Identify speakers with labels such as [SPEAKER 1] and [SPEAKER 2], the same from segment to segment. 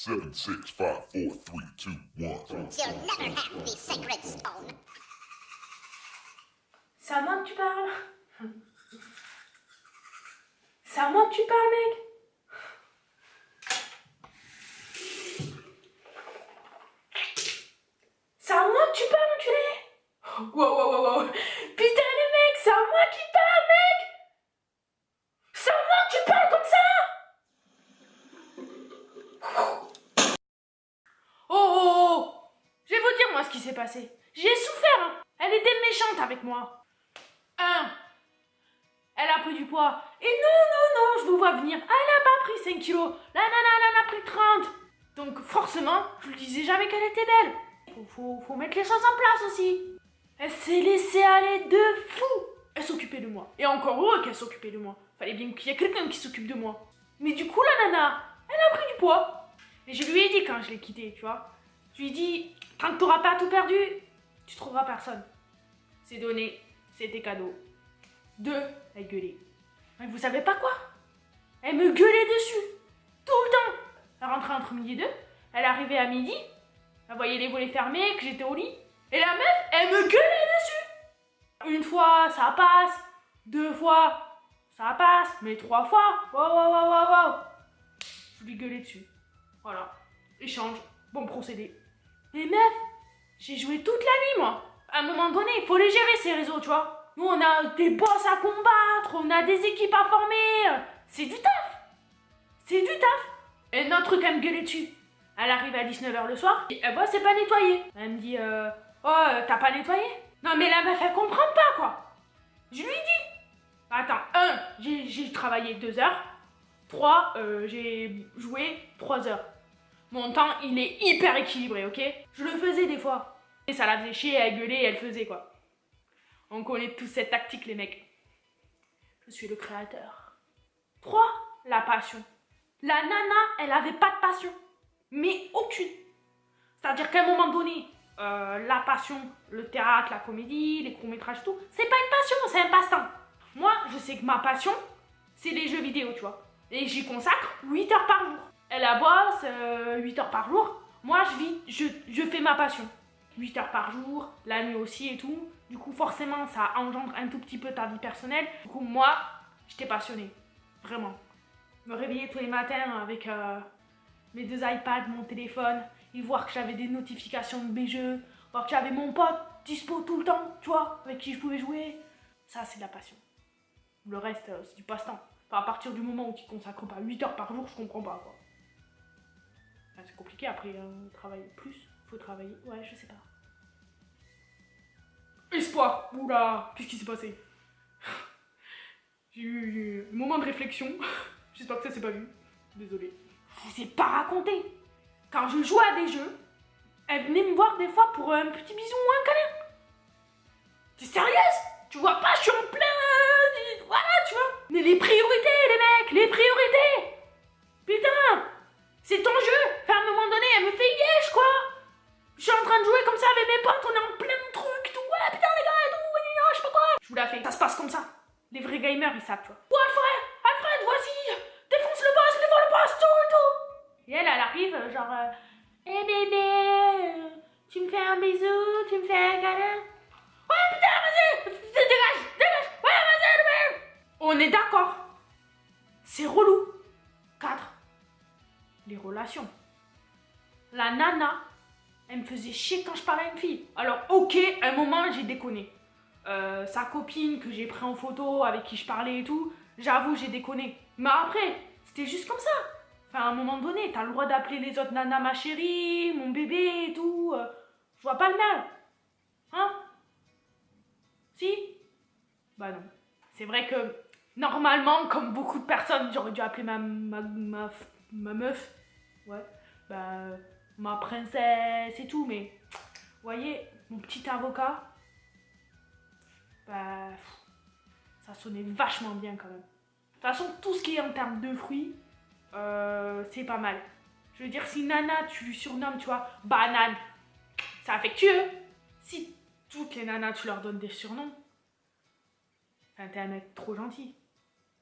[SPEAKER 1] 7, 6, 5, 4, 3, 2, 1.
[SPEAKER 2] You'll never have the sacred stone.
[SPEAKER 3] C'est à moi que tu parles? C'est à moi que tu parles, mec? C'est à moi que tu parles, enculé? Wow. Putain, les mecs, c'est à moi qui parle, mec! C'est à moi que tu parles comme ça? Oh! Je vais vous dire, moi, ce qui s'est passé. J'ai souffert, hein. Elle était méchante avec moi. Elle a pris du poids. Et non, je vous vois venir. Elle a pas pris 5 kilos. La nana, elle en a pris 30. Donc forcément, je lui disais jamais qu'elle était belle. Faut mettre les choses en place aussi. Elle s'est laissée aller de fou. Elle s'occupait de moi. Et encore heureux qu'elle s'occupait de moi. Fallait bien qu'il y ait quelqu'un qui s'occupe de moi. Mais du coup, la nana, elle a pris du poids. Et je lui ai dit quand je l'ai quittée, tu vois. Je lui ai dit, tant que t'auras pas tout perdu, tu trouveras personne. C'est donné. C'était cadeau. 2, elle gueulait. Mais vous savez pas quoi? Elle me gueulait dessus. Tout le temps. Elle rentrait entre midi et 2. Elle arrivait à midi. Elle voyait les volets fermés, que j'étais au lit. Et la meuf, elle me gueulait dessus. Une fois, ça passe. 2 fois, ça passe. Mais 3 fois, wow. Je lui gueulais dessus. Voilà. Échange. Bon procédé. Mais meuf, j'ai joué toute la nuit, moi. À un moment donné, il faut les gérer, ces réseaux, tu vois. Nous, on a des boss à combattre, on a des équipes à former. C'est du taf. Et notre truc, elle me gueulait dessus. Elle arrive à 19h le soir, et elle voit, c'est pas nettoyé. Elle me dit, t'as pas nettoyé? Non, mais la meuf, elle comprend pas, quoi. Je lui dis, attends, 1, j'ai travaillé 2 heures. 3, j'ai joué 3 heures. Mon temps, il est hyper équilibré, ok? Je le faisais des fois. Et ça la faisait chier, elle gueulait, elle faisait, quoi. On connaît tous cette tactique, les mecs. Je suis le créateur. 3, la passion. La nana, elle avait pas de passion. Mais aucune. C'est-à-dire qu'à un moment donné, la passion, le théâtre, la comédie, les courts-métrages, tout, c'est pas une passion, c'est un passe-temps. Moi, je sais que ma passion, c'est les jeux vidéo, tu vois. Et j'y consacre 8 heures par jour. Elle a bosse 8 heures par jour. Moi, je fais ma passion. 8 heures par jour, la nuit aussi et tout. Du coup, forcément, ça engendre un tout petit peu ta vie personnelle. Du coup, moi, j'étais passionnée. Vraiment. Me réveiller tous les matins avec mes 2 iPads, mon téléphone, et voir que j'avais des notifications de mes jeux, voir que j'avais mon pote dispo tout le temps, tu vois, avec qui je pouvais jouer. Ça, c'est de la passion. Le reste, c'est du passe-temps. Enfin, à partir du moment où tu ne consacres pas 8 heures par jour, je comprends pas, quoi. Enfin, c'est compliqué, après, travailler plus. Faut travailler, ouais, je sais pas. Espoir! Oula! Qu'est-ce qui s'est passé? J'ai eu un moment de réflexion. J'espère que ça s'est pas vu. Désolée. Je vous ai pas raconté. Quand je jouais à des jeux, elle venait me voir des fois pour un petit bisou ou un câlin. T'es sérieuse? Tu vois pas, je suis en plein... Voilà, tu vois. Mais les priorités, les mecs, les priorités! Putain! C'est ton jeu! Enfin, à un moment donné, elle me fait yesh, quoi! Je suis en train de jouer comme ça avec mes potes, on est en plein de trucs, tout. Ouais, putain, les gars, tout, je sais pas quoi. Je vous la fais. Ça se passe comme ça. Les vrais gamers, ils savent, tu vois. Ouais, Alfred, vas-y, défonce le boss, tout. Et elle arrive, genre, hey bébé, tu me fais un bisou, tu me fais un câlin. Ouais, putain, vas-y, dégage, ouais, vas-y. On est d'accord. C'est relou. 4. Les relations. La nana, elle me faisait chier quand je parlais à une fille. Alors, ok, à un moment, j'ai déconné. Sa copine que j'ai pris en photo, avec qui je parlais et tout, j'avoue, j'ai déconné. Mais après, c'était juste comme ça. Enfin, à un moment donné, t'as le droit d'appeler les autres nanas ma chérie, mon bébé et tout. Je vois pas le mal. Hein? Si? Bah non. C'est vrai que, normalement, comme beaucoup de personnes, j'aurais dû appeler ma meuf. Ouais. Bah... ma princesse et tout, mais vous voyez, mon petit avocat, bah, ça sonnait vachement bien quand même. De toute façon, tout ce qui est en termes de fruits, c'est pas mal. Je veux dire, si Nana, tu lui surnommes, tu vois, banane, c'est affectueux. Si toutes les nanas, tu leur donnes des surnoms, enfin, t'es un mec trop gentil.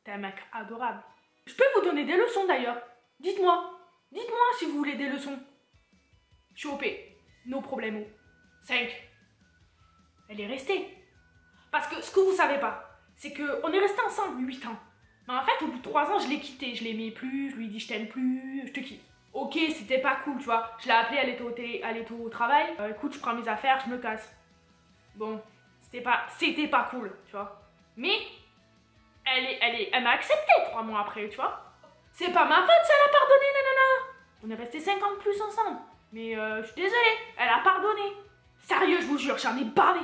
[SPEAKER 3] T'es un mec adorable. Je peux vous donner des leçons d'ailleurs. Dites-moi. Dites-moi si vous voulez des leçons. Je suis OP. No problemo. 5. Elle est restée. Parce que ce que vous savez pas, c'est qu'on est restés ensemble 8 ans. Mais en fait, au bout de 3 ans, je l'ai quitté. Je l'aimais plus, je lui ai dit je t'aime plus, je te quitte. Ok, c'était pas cool, tu vois. Je l'ai appelée, elle était au travail. Écoute, je prends mes affaires, je me casse. Bon, c'était pas cool, tu vois. Mais, elle m'a accepté 3 mois après, tu vois. C'est pas ma faute si elle a pardonné, nanana. On est restés 5 ans de plus ensemble. Mais je suis désolée, elle a pardonné. Sérieux, je vous jure, j'en ai bavé.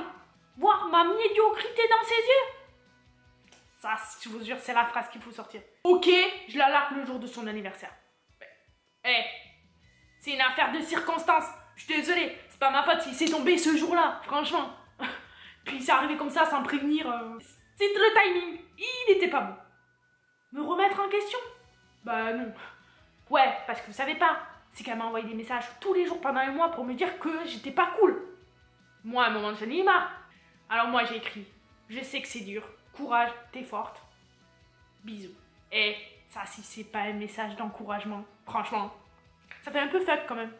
[SPEAKER 3] Voir ma médiocrité dans ses yeux. Ça, je vous jure, c'est la phrase qu'il faut sortir. Ok, je la largue le jour de son anniversaire. C'est une affaire de circonstances. Je suis désolée, c'est pas ma faute si c'est tombé ce jour-là, franchement. Puis c'est arrivé comme ça sans prévenir. C'est le timing, il n'était pas bon. Me remettre en question? Bah non. Ouais, parce que vous savez pas, c'est qu'elle m'a envoyé des messages tous les jours pendant un mois pour me dire que j'étais pas cool. Moi, à un moment, j'en ai eu marre. Alors moi, j'ai écrit, je sais que c'est dur, courage, t'es forte. Bisous. Et ça, si c'est pas un message d'encouragement, franchement, ça fait un peu fuck quand même.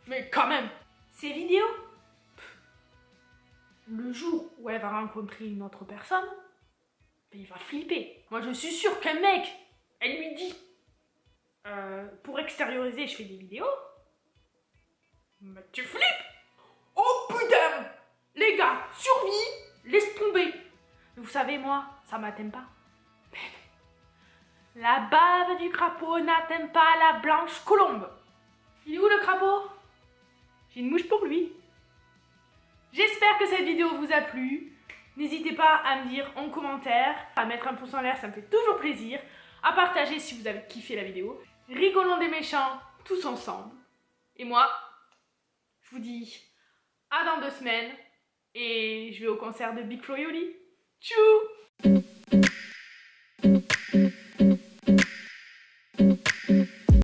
[SPEAKER 3] Mais quand même, ces vidéos, le jour où elle va rencontrer une autre personne, ben, il va flipper. Moi, je suis sûre qu'un mec, elle lui dit, pour extérioriser, je fais des vidéos. Mais tu flippes. Oh putain. Les gars, survie, laisse tomber. Mais vous savez, moi, ça m'atteint pas. La bave du crapaud n'atteint pas la blanche colombe. Il est où le crapaud? J'ai une mouche pour lui. J'espère que cette vidéo vous a plu. N'hésitez pas à me dire en commentaire, à mettre un pouce en l'air, ça me fait toujours plaisir. À partager si vous avez kiffé la vidéo. Rigolons des méchants tous ensemble. Et moi, je vous dis à dans 2 semaines. Et je vais au concert de Big Flo et Oli. Tchou!